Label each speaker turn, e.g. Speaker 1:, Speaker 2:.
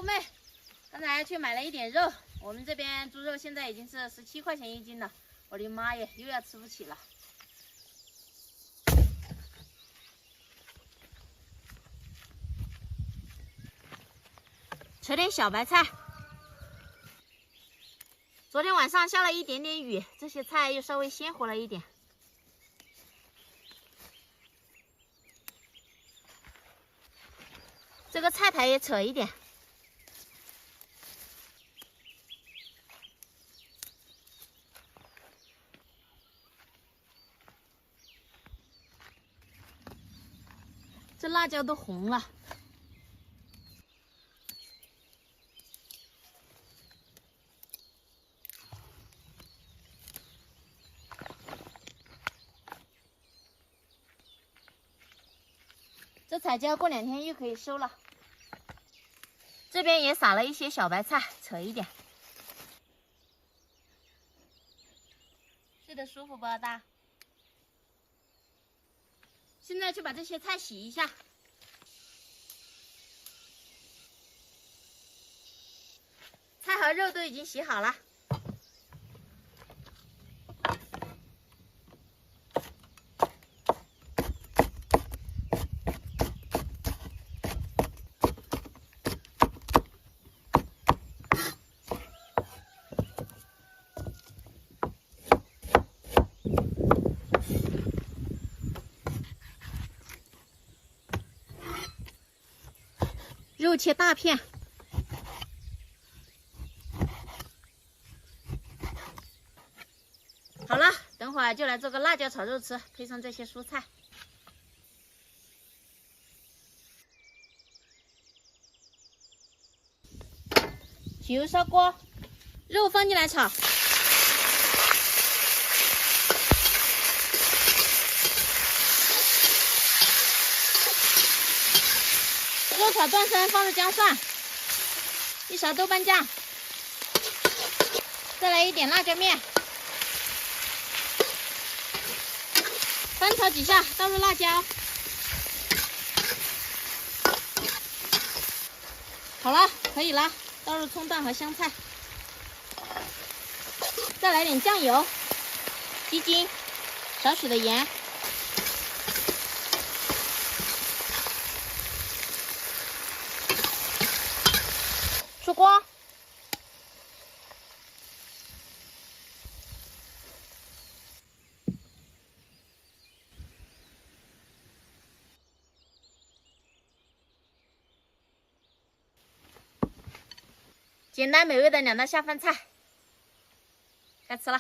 Speaker 1: 妹，刚才去买了一点肉，我们这边猪肉现在已经是17块钱1斤了，我的妈耶，又要吃不起了。扯点小白菜。昨天晚上下了一点点雨，这些菜又稍微鲜活了一点。这个菜苔也扯一点。这辣椒都红了。这彩椒过2天又可以收了。这边也撒了一些小白菜，扯一点。睡得舒服不，大？现在去把这些菜洗一下。菜和肉都已经洗好了。肉切大片。好了，等会儿就来做个辣椒炒肉吃，配上这些蔬菜。起油烧锅，肉放进来炒。肉炒断生，放入姜蒜，1勺豆瓣酱，再来一点辣椒面，翻炒几下，倒入辣椒。好了，可以了，倒入葱段和香菜，再来点酱油、鸡精、少许的盐。出锅，简单美味的2道下饭菜，该吃了。